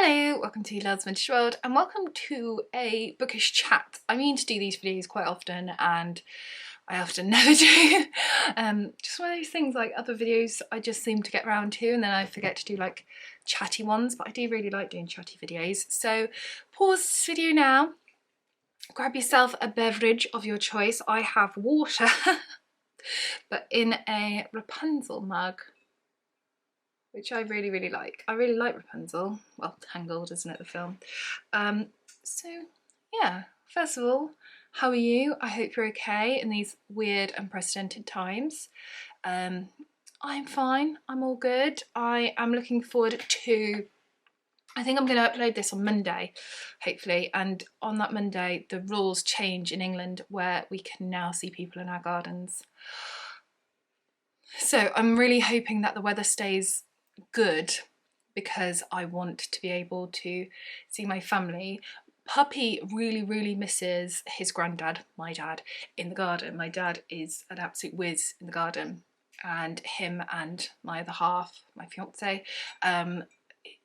Hello, welcome to Love's Vintage World and welcome to a bookish chat. I mean to do these videos quite often and I often never do. Just one of those things, like other videos I just seem to get around to and then I forget to do like chatty ones, but I do really like doing chatty videos. So pause this video now, grab yourself a beverage of your choice. I have water, but in a Rapunzel mug, which I really like. I really like Rapunzel. Well, Tangled, isn't it, the film? So yeah, first of all, how are you? I hope you're okay in these weird, unprecedented times. I'm fine, I'm all good. I am looking forward to, I think I'm going to upload this on Monday, hopefully, and on that Monday the rules change in England where we can now see people in our gardens. So I'm really hoping that the weather stays good because I want to be able to see my family. Puppy really misses his granddad, my dad, in the garden. My dad is an absolute whiz in the garden, and him and my other half, my fiance,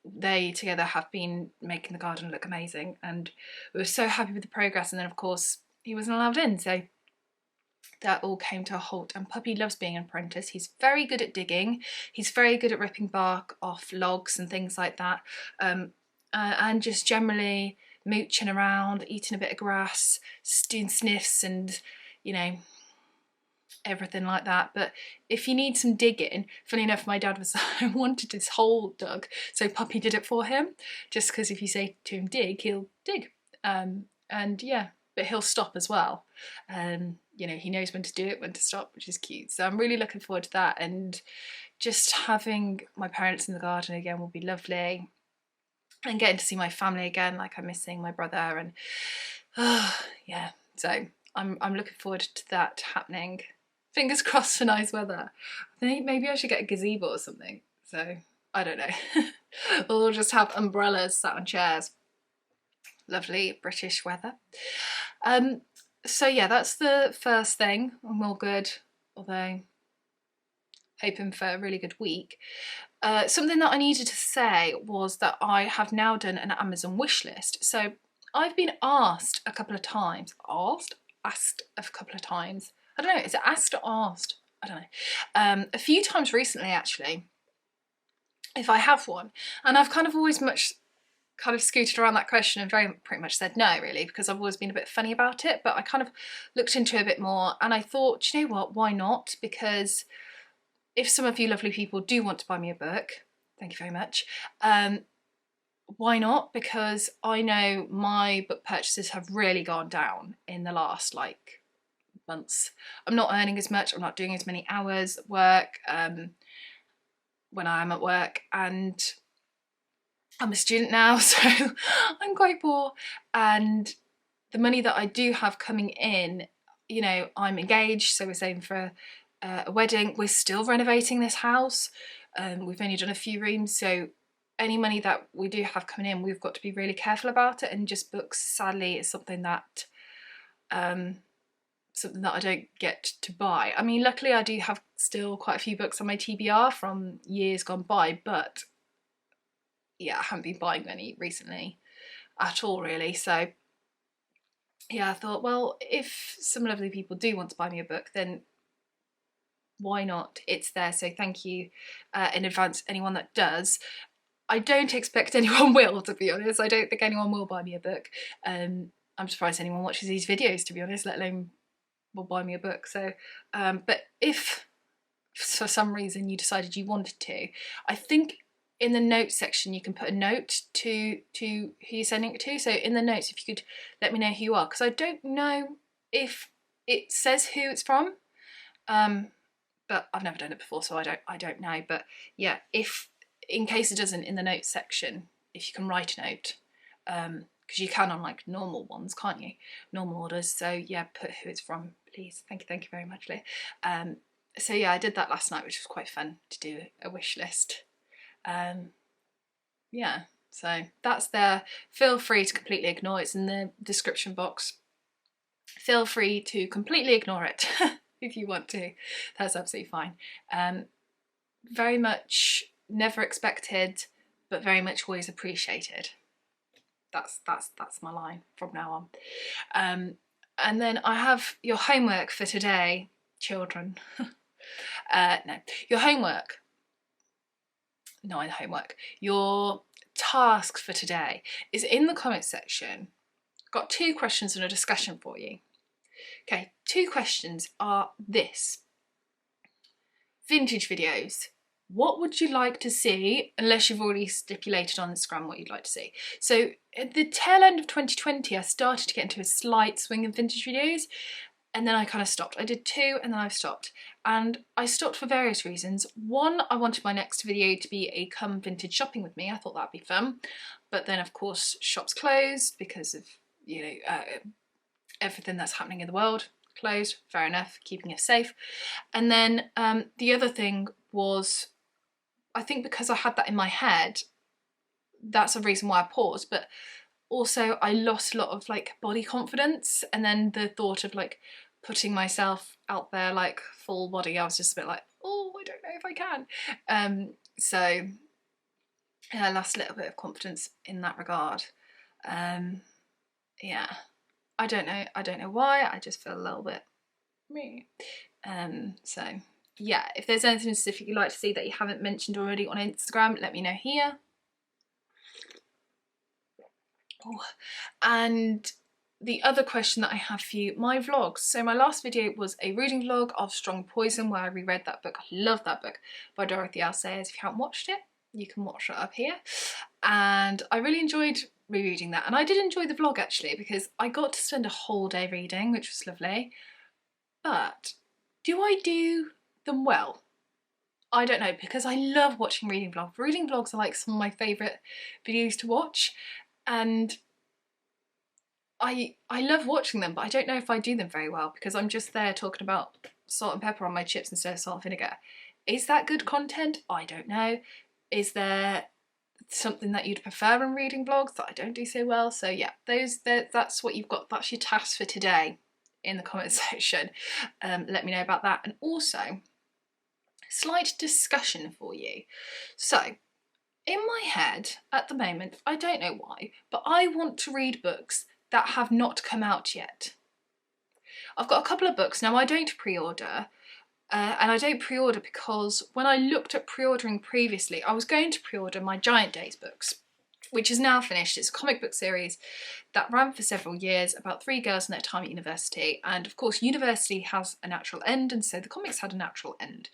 they together have been making the garden look amazing, and we were so happy with the progress. And then of course he wasn't allowed in, so that all came to a halt. And Puppy loves being an apprentice. He's very good at digging, he's very good at ripping bark off logs and things like that, and just generally mooching around, eating a bit of grass, doing sniffs and, you know, everything like that. But if you need some digging, funny enough, my dad wanted his hole dug, so Puppy did it for him, just because if you say to him dig, he'll dig. And yeah, but he'll stop as well. You know, he knows when to do it, when to stop, which is cute. So I'm really looking forward to that, and just having my parents in the garden again will be lovely, and getting to see my family again. Like, I'm missing my brother, and yeah, so I'm looking forward to that happening. Fingers crossed for nice weather. I think maybe I should get a gazebo or something, so I don't know. Or we'll just have umbrellas sat on chairs. Lovely British weather. So yeah, that's the first thing. I'm all good, although hoping for a really good week. Something that I needed to say was that I have now done an Amazon wish list. So I've been asked a couple of times, asked a couple of times. I don't know, is it asked or asked? I don't know. A few times recently actually, if I have one, and I've kind of always scooted around that question and pretty much said no, really, because I've always been a bit funny about it. But I kind of looked into it a bit more and I thought, you know what, why not? Because if some of you lovely people do want to buy me a book, thank you very much, why not? Because I know my book purchases have really gone down in the last like months. I'm not earning as much, I'm not doing as many hours at work when I am at work, and I'm a student now, so I'm quite poor, and the money that I do have coming in, you know, I'm engaged, so we're saving for a wedding. We're still renovating this house. We've only done a few rooms, so any money that we do have coming in, we've got to be really careful about it. And just books, sadly, is something that I don't get to buy. I mean, luckily I do have still quite a few books on my TBR from years gone by, but yeah, I haven't been buying any recently at all, really. So yeah, I thought, well, if some lovely people do want to buy me a book, then why not? It's there. So thank you in advance, anyone that does. I don't expect anyone will, to be honest. I don't think anyone will buy me a book. I'm surprised anyone watches these videos, to be honest, let alone will buy me a book. So, but if for some reason you decided you wanted to, I think in the notes section you can put a note to who you're sending it to. So in the notes, if you could let me know who you are, because I don't know if it says who it's from, but I've never done it before, so I don't know. But yeah, if in case it doesn't, in the notes section, if you can write a note, because you can on like normal ones, can't you? Normal orders. So yeah, put who it's from, please. Thank you very much, Lee. So yeah, I did that last night, which was quite fun to do a wish list. Yeah, so that's there. Feel free to completely ignore it. It's in the description box. Feel free to completely ignore it if you want to. That's absolutely fine. Very much never expected but very much always appreciated. That's my line from now on. And then I have your homework for today, children. No, your homework. Not homework. Your task for today is in the comments section. Got 2 questions and a discussion for you. Okay, 2 questions are this. Vintage videos. What would you like to see, unless you've already stipulated on Instagram what you'd like to see? So at the tail end of 2020, I started to get into a slight swing of vintage videos, and then I kind of stopped. I did 2 and then I've stopped. And I stopped for various reasons. One, I wanted my next video to be a come vintage shopping with me. I thought that'd be fun. But then of course shops closed because of, you know, everything that's happening in the world. Closed, fair enough, keeping us safe. And then the other thing was, I think because I had that in my head, that's a reason why I paused, but also I lost a lot of like body confidence, and then the thought of like putting myself out there like full body, I was just a bit like, oh, I don't know if I can. So yeah, I lost a little bit of confidence in that regard. Yeah, I don't know why, I just feel a little bit me. So yeah, if there's anything specific you'd like to see that you haven't mentioned already on Instagram, let me know here. Oh, and the other question that I have for you, my vlogs. So my last video was a reading vlog of Strong Poison, where I reread that book. I love that book by Dorothy L. Sayers. If you haven't watched it, you can watch it up here. And I really enjoyed rereading that. And I did enjoy the vlog actually, because I got to spend a whole day reading, which was lovely. But do I do them well? I don't know, because I love watching reading vlogs. Reading vlogs are like some of my favourite videos to watch, and I love watching them, but I don't know if I do them very well, because I'm just there talking about salt and pepper on my chips instead of salt and vinegar. Is that good content? I don't know. Is there something that you'd prefer in reading vlogs that I don't do so well? So yeah, that's what you've got. That's your task for today in the comment section. Let me know about that. And also, slight discussion for you. So in my head at the moment, I don't know why, but I want to read books that have not come out yet. I've got a couple of books. Now I don't pre-order, and I don't pre-order because when I looked at pre-ordering previously, I was going to pre-order my Giant Days books, which is now finished. It's a comic book series that ran for several years about 3 girls in their time at university. And of course, university has a natural end, and so the comics had a natural end.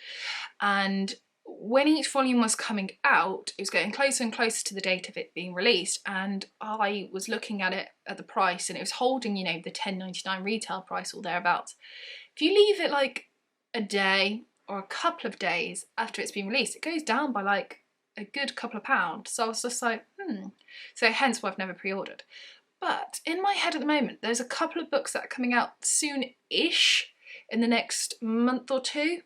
And when each volume was coming out, it was getting closer and closer to the date of it being released, and I was looking at it at the price, and it was holding, you know, the £10.99 retail price or thereabouts. If you leave it like a day or a couple of days after it's been released, it goes down by like a good couple of pounds. So I was just like, So hence why I've never pre-ordered. But in my head at the moment, there's a couple of books that are coming out soon-ish, in the next month or 2.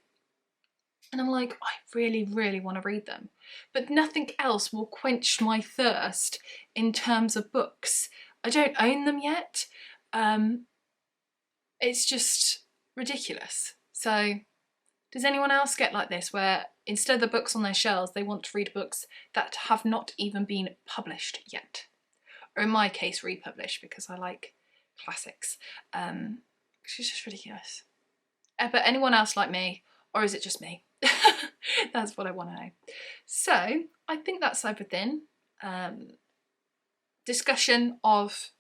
And I'm like, I really, really want to read them. But nothing else will quench my thirst in terms of books. I don't own them yet. It's just ridiculous. So does anyone else get like this, where instead of the books on their shelves, they want to read books that have not even been published yet? Or in my case, republished, because I like classics. Which is just ridiculous. But anyone else like me, or is it just me? That's what I want to know. So I think that's everything. Discussion of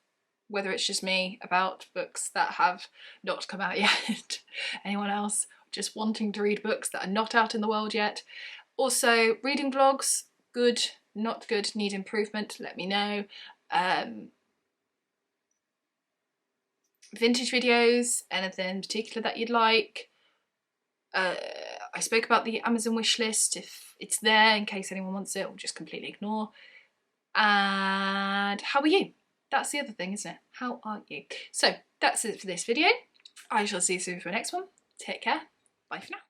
whether it's just me about books that have not come out yet. Anyone else just wanting to read books that are not out in the world yet? Also, reading vlogs, good, not good, need improvement, let me know. Vintage videos, anything in particular that you'd like. I spoke about the Amazon wish list, if it's there in case anyone wants it, or just completely ignore. And how are you? That's the other thing, isn't it? How are you? So that's it for this video. I shall see you soon for the next one. Take care. Bye for now.